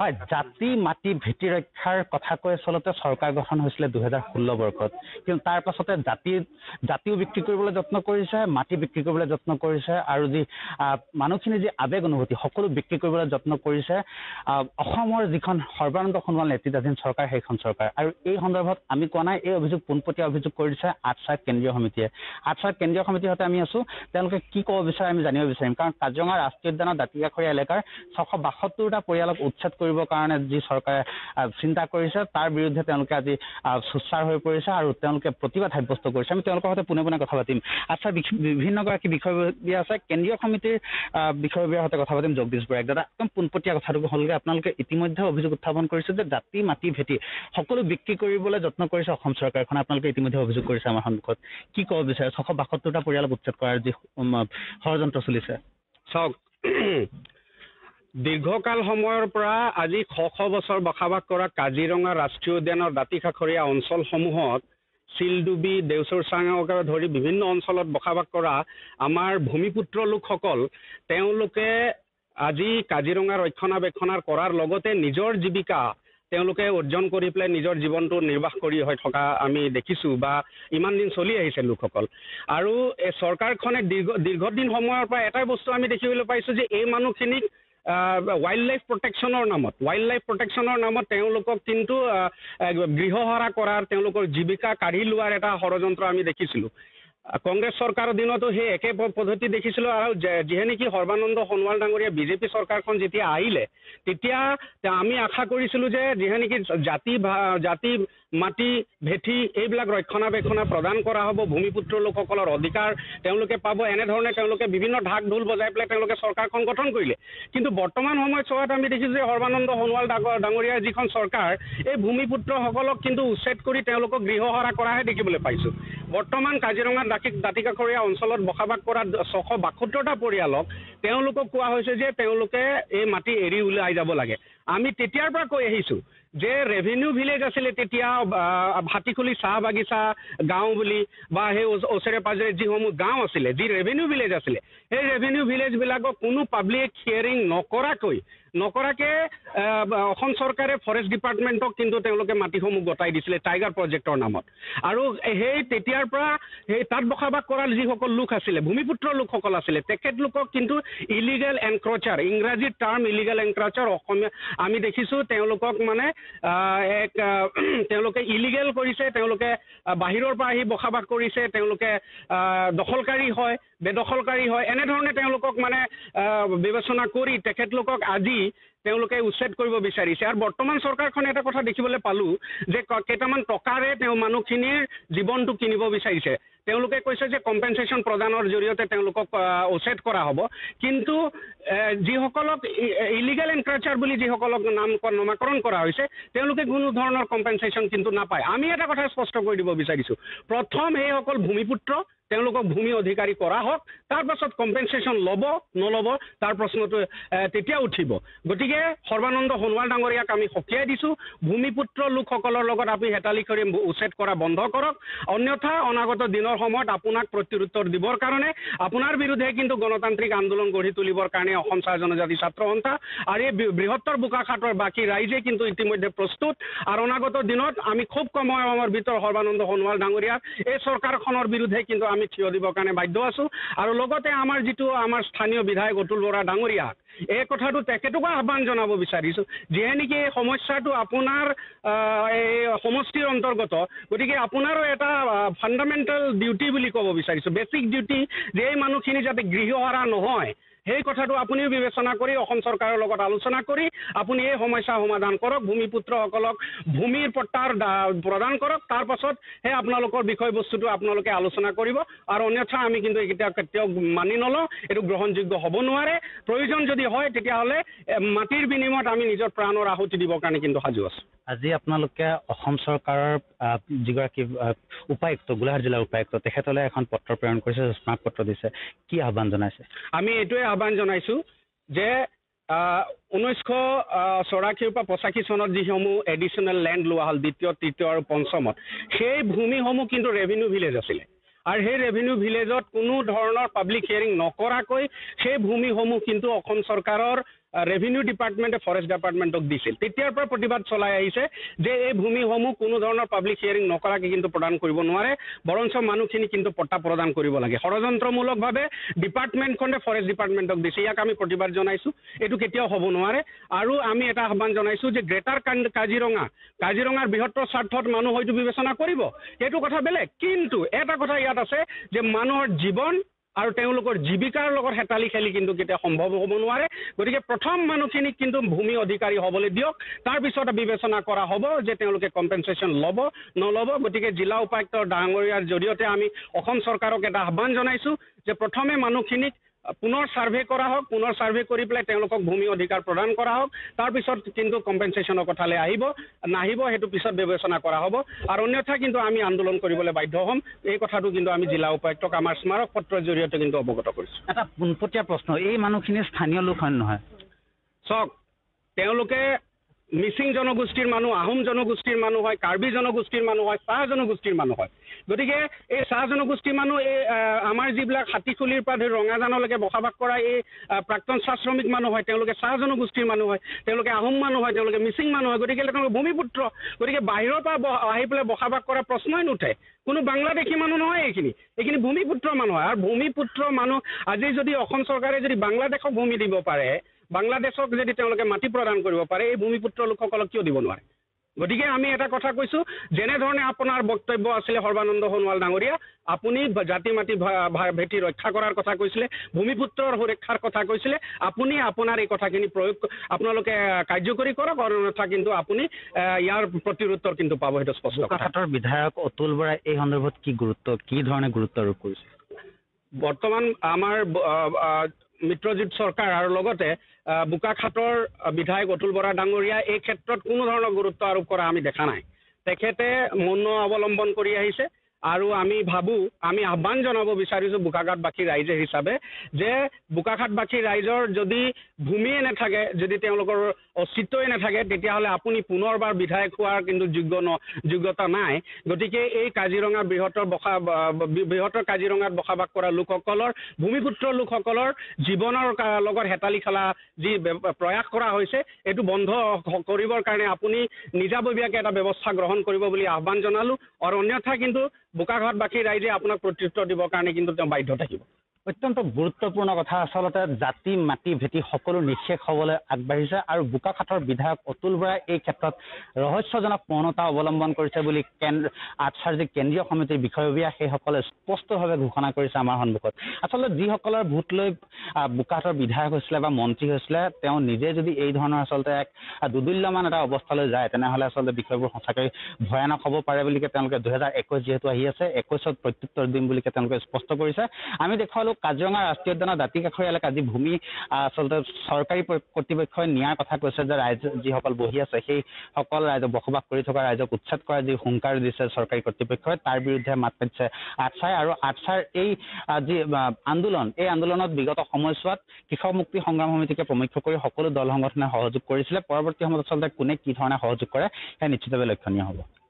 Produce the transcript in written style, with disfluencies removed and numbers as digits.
হয়, জাতি মাটি ভেটি ৰক্ষাৰ কথা কৈ আচলতে চৰকাৰ গঠন হৈছিলে 2016 বৰ্ষত, কিন্তু তাৰ পাছতে জাতিও বিক্ৰী কৰিবলৈ যত্ন কৰিছে, মাটি বিক্ৰী কৰিবলৈ যত্ন কৰিছে, আৰু যি মানুহখিনি যি আৱেগ অনুভূতি সকলো বিক্ৰী কৰিবলৈ যত্ন কৰিছে অসমৰ যিখন সৰ্বানন্দ সোণোৱাল নেতৃত্বাধীন চৰকাৰ, সেইখন চৰকাৰ। আৰু এই সন্দৰ্ভত আমি কোৱা নাই, এই অভিযোগ পোনপটীয়া অভিযোগ কৰিছে আঠচাৰ কেন্দ্ৰীয় সমিতিয়ে। আঠচাৰ কেন্দ্ৰীয় সমিতিৰ সৈতে আমি আছো, তেওঁলোকে কি ক'ব বিচাৰে আমি জানিব বিচাৰিম, কাৰণ কাজিৰঙা ৰাষ্ট্ৰীয় উদ্যানৰ দাঁতিকাষৰীয়া এলেকাৰ 672টা পৰিয়ালক উচ্ছেদ কৰিবৰ কাৰণে যি চৰকাৰে চিন্তা কৰিছে, তাৰ বিৰুদ্ধে তেওঁলোকে আজি সোচ্চাৰ হৈ পৰিছে আৰু তেওঁলোকে প্ৰতিবাদ সাব্যস্ত কৰিছে। আমি তেওঁলোকৰ সৈতে পোনে পোনে কথা পাতিম। আচ্ছা, বিভিন্নগৰাকী বিষয়ববীয়া আছে, কেন্দ্ৰীয় সমিতিৰ বিষয়ববীয়াৰ সৈতে কথা পাতিম। জগদীশ বৰাক দাদা, একদম পোনপটীয়া কথাটো হ'লগে, আপোনালোকে ইতিমধ্যে অভিযোগ উত্থাপন কৰিছে যে জাতি মাটি ভেটি সকলো বিক্ৰী কৰিবলৈ যত্ন কৰিছে অসম চৰকাৰখনে। আপোনালোকে ইতিমধ্যে অভিযোগ কৰিছে আমাৰ সন্মুখত, কি ক'ব বিচাৰে 672টা পৰিয়ালক উচ্ছেদ কৰাৰ যি ষড়যন্ত্ৰ চলিছে? চাওক, দীৰ্ঘকাল সময়ৰ পৰা আজি শ বছৰ বসবাস কৰা কাজিৰঙা ৰাষ্ট্ৰীয় উদ্যানৰ দাঁতিকাষৰীয়া অঞ্চলসমূহত চিলডুবি, দেওচৰচাঙকে ধৰি বিভিন্ন অঞ্চলত বসবাস কৰা আমাৰ ভূমিপুত্ৰ লোকসকল, তেওঁলোকে আজি কাজিৰঙা ৰক্ষণাবেক্ষণ কৰাৰ লগতে নিজৰ জীৱিকা তেওঁলোকে অৰ্জন কৰি পেলাই নিজৰ জীৱনটো নিৰ্বাহ কৰি হৈ থকা আমি দেখিছোঁ বা ইমান দিন চলি আহিছে লোকসকল। আৰু এই চৰকাৰখনে দীৰ্ঘদিন সময়ৰ পৰা এটাই বস্তু আমি দেখিবলৈ পাইছোঁ যে এই মানুহখিনিক ৱাইল্ড লাইফ প্ৰটেকশ্যনৰ নামত তেওঁলোকক কিন্তু গৃহহাৰা কৰাৰ, তেওঁলোকৰ জীৱিকা কাঢ়ি লোৱাৰ এটা ষড়যন্ত্ৰ আমি দেখিছিলোঁ। কংগ্ৰেছ চৰকাৰৰ দিনতো সেই একে পদ্ধতি দেখিছিলোঁ। আৰু যিহে নেকি সৰ্বানন্দ সোণোৱাল ডাঙৰীয়া বিজেপি চৰকাৰখন যেতিয়া আহিলে, তেতিয়া আমি আশা কৰিছিলোঁ যে যিহে নেকি জাতি মাটি ভেটি এইবিলাক ৰক্ষণাবেক্ষণ প্ৰদান কৰা হ'ব, ভূমিপুত্ৰ লোকসকলৰ অধিকাৰ তেওঁলোকে পাব, এনেধৰণে তেওঁলোকে বিভিন্ন ঢাক ঢোল বজাই পেলাই তেওঁলোকে চৰকাৰখন গঠন কৰিলে। কিন্তু বৰ্তমান সময়ছোৱাত আমি দেখিছোঁ যে সৰ্বানন্দ সোণোৱাল ডাঙৰীয়াৰ যিখন চৰকাৰ, এই ভূমিপুত্ৰসকলক কিন্তু উচ্ছেদ কৰি তেওঁলোকক গৃহহাৰা কৰাহে দেখিবলৈ পাইছোঁ। বৰ্তমান কাজিৰঙাৰ দাঁতিকাষৰীয়া অঞ্চলত বসবাস কৰা 672টা পৰিয়ালক তেওঁলোকক কোৱা হৈছে যে তেওঁলোকে এই মাটি এৰি ওলাই যাব লাগে। আমি তেতিয়াৰ পৰা কৈ আহিছোঁ যে ৰেভিনিউ ভিলেজ আছিলে তেতিয়া হাতীখুলি চাহ বাগিচা গাঁও বুলি বা সেই ওচৰে পাজৰে যিসমূহ গাঁও আছিলে, যি ৰেভিনিউ ভিলেজ আছিলে, সেই ৰেভিনিউ ভিলেজবিলাকক কোনো পাব্লিক হিয়াৰিং নকৰাকে অসম চৰকাৰে ফৰেষ্ট ডিপাৰ্টমেণ্টক কিন্তু তেওঁলোকে মাটিসমূহ গতাই দিছিলে টাইগাৰ প্ৰজেক্টৰ নামত। আৰু সেই তেতিয়াৰ পৰা সেই তাত বসবাস কৰা যিসকল লোক আছিলে, ভূমিপুত্ৰ লোকসকল আছিলে, তেখেতলোকক কিন্তু ইলিগেল এনক্ৰচাৰ, ইংৰাজীৰ টাৰ্ম ইলিগেল এনক্ৰচাৰ, অসমীয়া আমি দেখিছোঁ তেওঁলোকক মানে তেওঁলোকে ইলিগেল কৰিছে, তেওঁলোকে বাহিৰৰ পৰা আহি বসবাস কৰিছে, তেওঁলোকে দখলকাৰী হয়, বেদখলকাৰী হয়, এনেধৰণে তেওঁলোকক মানে বিবেচনা কৰি তেখেতলোকক আজি তেওঁলোকে উচ্ছেদ কৰিব বিচাৰিছে। আৰু বৰ্তমান চৰকাৰখনে এটা কথা দেখিবলৈ পালোঁ যে কেইটামান টকাৰে তেওঁ মানুহখিনিৰ জীৱনটো কিনিব বিচাৰিছে। তেওঁলোকে কৈছে যে কম্পেনচেশ্যন প্ৰদানৰ জৰিয়তে তেওঁলোকক উচ্ছেদ কৰা হ'ব, কিন্তু যিসকলক ইলিগেল এনক্ৰচাৰ বুলি যিসকলক নামকৰণ কৰা হৈছে তেওঁলোকে কোনো ধৰণৰ কম্পেনচেশ্যন কিন্তু নাপায়। আমি এটা কথা স্পষ্ট কৰি দিব বিচাৰিছোঁ, প্ৰথম সেইসকল ভূমিপুত্ৰ তেওঁলোকক ভূমি অধিকাৰী কৰা হওক, তাৰ পাছত কম্পেনচেশ্যন ল'ব নল'ব তাৰ প্ৰশ্নটো তেতিয়া উঠিব। গতিকে সৰ্বানন্দ সোণোৱাল ডাঙৰীয়াক আমি সকীয়াই দিছোঁ, ভূমিপুত্ৰ লোকসকলৰ লগত আপুনি হেতালি কৰি উচ্ছেদ কৰা বন্ধ কৰক, অন্যথা অনাগত দিনৰ সময়ত আপোনাক প্ৰত্যুত্তৰ দিবৰ কাৰণে, আপোনাৰ বিৰুদ্ধে কিন্তু গণতান্ত্ৰিক আন্দোলন গঢ়ি তুলিবৰ কাৰণে অসম চাহ জনজাতি ছাত্ৰ সন্থা আৰু এই বৃহত্তৰ বোকাখাতৰ বাকী ৰাইজে কিন্তু ইতিমধ্যে প্ৰস্তুত। আৰু অনাগত দিনত আমি খুব কম সময়ৰ ভিতৰত সৰ্বানন্দ সোণোৱাল ডাঙৰীয়াক এই চৰকাৰখনৰ বিৰুদ্ধে কিন্তু আমি থিয় দিবৰ কাৰণে বাধ্য আছোঁ। আৰু লগতে আমাৰ স্থানীয় বিধায়ক অতুল বৰা ডাঙৰীয়াক এই কথাটো তেখেতকো আহ্বান জনাব বিচাৰিছোঁ, যিহে নেকি এই সমস্যাটো আপোনাৰ এই সমষ্টিৰ অন্তৰ্গত, গতিকে আপোনাৰো এটা ফাণ্ডামেণ্টেল ডিউটি বুলি ক'ব বিচাৰিছোঁ, বেছিক ডিউটি, যে এই মানুহখিনি যাতে গৃহহাৰা নহয়, সেই কথাটো আপুনিও বিবেচনা কৰি অসম চৰকাৰৰ লগত আলোচনা কৰি আপুনি এই সমস্যা সমাধান কৰক, ভূমিপুত্ৰসকলক ভূমিৰ পট্টাৰ প্ৰদান কৰক, তাৰ পাছত সেই আপোনালোকৰ বিষয়বস্তুটো আপোনালোকে আলোচনা কৰিব। আৰু অন্যথা আমি কিন্তু কেতিয়াও মানি নলওঁ, এইটো গ্ৰহণযোগ্য হ'ব নোৱাৰে। প্ৰয়োজন যদি হয় তেতিয়াহ'লে মাটিৰ বিনিময়ত আমি নিজৰ প্ৰাণৰ আহুতি দিবৰ কাৰণে কিন্তু সাজু আছোঁ। আজি আপোনালোকে অসম চৰকাৰৰ যিগৰাকী উপায়ুক্ত, গোলাঘাট জিলাৰ উপায়ুক্ত, তেখেতলৈ এখন পত্ৰ প্ৰেৰণ কৰিছে, স্মাৰক পত্ৰ দিছে, কি আহ্বান জনাইছে? আমি এইটোৱে আহ্বান জনাইছোঁ যে 1984 পৰা 85 চনত যিসমূহ এডিশ্যনেল লেণ্ড লোৱা হ'ল, দ্বিতীয়, তৃতীয় আৰু পঞ্চমত, সেই ভূমিসমূহ কিন্তু ৰেভিনিউ ভিলেজ আছিলে। আৰু সেই ৰেভিনিউ ভিলেজত কোনো ধৰণৰ পাব্লিক হিয়াৰিং নকৰাকৈ সেই ভূমিসমূহ কিন্তু অসম চৰকাৰৰ ৰেভিনিউ ডিপাৰ্টমেণ্টে ফৰেষ্ট ডিপাৰ্টমেণ্টক দিছিল তেতিয়াৰ পৰা প্ৰতিবাদ চলাই আহিছে যে এই ভূমিসমূহ কোনো ধৰণৰ পাব্লিক হিয়াৰিং নকৰাকৈ কিন্তু প্ৰদান কৰিব নোৱাৰে বৰঞ্চ মানুহখিনি কিন্তু পট্টা প্ৰদান কৰিব লাগে ষড়যন্ত্ৰমূলকভাৱে ডিপাৰ্টমেণ্টখনে ফৰেষ্ট ডিপাৰ্টমেণ্টক দিছে ইয়াক আমি প্ৰতিবাদ জনাইছোঁ এইটো কেতিয়াও হ'ব নোৱাৰে আৰু আমি এটা আহ্বান জনাইছোঁ যে গ্ৰেটাৰ কাজিৰঙাৰ বৃহত্তৰ স্বাৰ্থত মানুহ হয়তো বিবেচনা কৰিব সেইটো কথা বেলেগ কিন্তু এটা কথা ইয়াত আছে যে মানুহৰ জীৱন আৰু তেওঁলোকৰ জীৱিকাৰ লগত হেতালি খেলি কিন্তু কেতিয়া সম্ভৱ হ'ব নোৱাৰে গতিকে প্ৰথম মানুহখিনিক কিন্তু ভূমি অধিকাৰী হ'বলৈ দিয়ক তাৰপিছত বিবেচনা কৰা হ'ব যে তেওঁলোকে কম্পেনচেশ্যন ল'ব নল'ব গতিকে জিলা উপায়ুক্ত ডাঙৰীয়াৰ জৰিয়তে আমি অসম চৰকাৰক এটা আহ্বান জনাইছোঁ যে প্ৰথমে মানুহখিনিক পুনৰ ছাৰ্ভে কৰা হওক পুনৰ ছাৰ্ভে কৰি পেলাই তেওঁলোকক ভূমি অধিকাৰ প্ৰদান কৰা হওক তাৰপিছত কিন্তু কম্পেনচেশ্যনৰ কথালৈ নাহিব সেইটো পিছত বিবেচনা কৰা হ'ব আৰু অন্যথা কিন্তু আমি আন্দোলন কৰিবলৈ বাধ্য হ'ম এই কথাটো কিন্তু আমি জিলা উপায়ুক্তক আমাৰ স্মাৰক পত্ৰৰ জৰিয়তে কিন্তু অৱগত কৰিছোঁ এটা পোনপটীয়া প্ৰশ্ন এই মানুহখিনি স্থানীয় লোক হয় নহয় চাওক তেওঁলোকে মিচিং জনগোষ্ঠীৰ মানুহ আহোম জনগোষ্ঠীৰ মানুহ হয় কাৰ্বি জনগোষ্ঠীৰ মানুহ হয় চাহ জনগোষ্ঠীৰ মানুহ হয় গতিকে এই চাহ জনগোষ্ঠীৰ মানুহ এই আমাৰ যিবিলাক হাতীখুলিৰ পৰা ধৰি ৰঙাজানলৈকে বসবাস কৰা এই প্ৰাক্তন চাহ শ্ৰমিক মানুহ হয় তেওঁলোকে চাহ জনগোষ্ঠীৰ মানুহ হয় তেওঁলোকে আহোম মানুহ হয় তেওঁলোকে মিচিং মানুহ হয় গতিকে তেওঁলোকে ভূমিপুত্ৰ গতিকে বাহিৰৰ পৰা আহি পেলাই বসবাস কৰা প্ৰশ্নই নুঠে কোনো বাংলাদেশী মানুহ নহয় এইখিনি ভূমিপুত্ৰ মানুহ হয় আৰু ভূমিপুত্ৰ মানুহ আজি যদি অসম চৰকাৰে যদি বাংলাদেশক ভূমি দিব পাৰে বাংলাদেশক যদি তেওঁলোকে মাটি প্ৰদান কৰিব পাৰে এই ভূমিপুত্ৰ লোকসকলক কিয় দিব নোৱাৰে গতিকে আমি এটা কথা কৈছোঁ যেনেধৰণে আপোনাৰ বক্তব্য আছিলে সৰ্বানন্দ সোণোৱাল ডাঙৰীয়া আপুনি জাতি মাটি ভেটি ৰক্ষা কৰাৰ কথা কৈছিলে ভূমিপুত্ৰৰ সুৰক্ষাৰ কথা কৈছিলে আপুনি আপোনাৰ এই কথাখিনি আপোনালোকে কাৰ্যকৰী কৰক অন্যথা কিন্তু আপুনি ইয়াৰ প্ৰতিৰুত্তৰ কিন্তু পাব সেইটো স্পষ্ট বোকাখাটৰ বিধায়ক অতুল বৰাই এই সন্দৰ্ভত কি ধৰণে গুৰুত্ব আৰোপ কৰিছে বৰ্তমান আমাৰ মিত্ৰজোঁট চৰকাৰ আৰু লগতে বোকাখাটৰ বিধায়ক অতুল বৰা ডাঙৰীয়া এই ক্ষেত্ৰত কোনো ধৰণৰ গুৰুত্ব আৰোপ কৰা আমি দেখা নাই তেখেতে মৌন অৱলম্বন কৰি আহিছে আৰু আমি ভাবোঁ আমি আহ্বান জনাব বিচাৰিছোঁ বোকাখাটবাসী ৰাইজে হিচাপে যে বোকাখাটবাসী ৰাইজৰ যদি ভূমিয়ে নাথাকে যদি তেওঁলোকৰ অস্তিত্বই নাথাকে তেতিয়াহ'লে আপুনি পুনৰবাৰ বিধায়ক হোৱাৰ কিন্তু যোগ্যতা নাই গতিকে এই কাজিৰঙা বৃহত্তৰ কাজিৰঙাত বসবাস কৰা লোকসকলৰ ভূমিপুত্ৰ লোকসকলৰ জীৱনৰ লগত হেতালি খেলা যি প্ৰয়াস কৰা হৈছে এইটো বন্ধ কৰিবৰ কাৰণে আপুনি নিজাববীয়াকৈ এটা ব্যৱস্থা গ্ৰহণ কৰিব বুলি আহ্বান জনালোঁ আৰু অন্যথা কিন্তু বোকাখাটবাসী ৰাইজে আপোনাক প্ৰত্যুত্তৰ দিবৰ কাৰণে কিন্তু তেওঁ বাধ্য থাকিব অত্যন্ত গুৰুত্বপূৰ্ণ কথা আচলতে জাতি মাটি ভেটি সকলো নিঃশেষ হ'বলৈ আগবাঢ়িছে আৰু বোকাখাটৰ বিধায়ক অতুল বৰাই এই ক্ষেত্ৰত ৰহস্যজনক মৌনতা অৱলম্বন কৰিছে বুলি আটছাৰ যি কেন্দ্ৰীয় সমিতিৰ বিষয়ববীয়া সেইসকলে স্পষ্টভাৱে ঘোষণা কৰিছে আমাৰ সন্মুখত আচলতে যিসকলৰ ভোট লৈ বোকাখাটৰ বিধায়ক হৈছিলে বা মন্ত্ৰী হৈছিলে তেওঁ নিজে যদি এই ধৰণৰ আচলতে এক দুদুল্যমান এটা অৱস্থালৈ যায় তেনেহ'লে আচলতে বিষয়বোৰ সঁচাকৈ ভয়ানক হ'ব পাৰে বুলি তেওঁলোকে 2021 যিহেতু আহি আছে 21ত প্ৰত্যুত্তৰ দিম বুলি তেওঁলোকে স্পষ্ট কৰিছে আমি দেখুৱালোঁ কাজিৰঙা ৰাষ্ট্ৰীয় উদ্যানৰ দাঁতি কাষৰীয়া এলেকাত যি ভূমি আচলতে চৰকাৰী কৰ্তৃপক্ষই নিয়াৰ কথা কৈছে যে ৰাইজ যিসকল বহি আছে সেইসকল ৰাইজক বসবাস কৰি থকা ৰাইজক উচ্ছেদ কৰাৰ যি হুংকাৰ দিছে চৰকাৰী কৰ্তৃপক্ষই তাৰ বিৰুদ্ধে মাত মাতিছে আটছাই আৰু আটছাৰ এই যি আন্দোলন এই আন্দোলনত বিগত সময়ছোৱাত কৃষক মুক্তি সংগ্ৰাম সমিতিকে প্ৰমুখ্য কৰি সকলো দল সংগঠনে সহযোগ কৰিছিলে পৰৱৰ্তী সময়ত আচলতে কোনে কি ধৰণে সহযোগ কৰে সেয়া নিশ্চিতভাৱে লক্ষণীয় হ'ব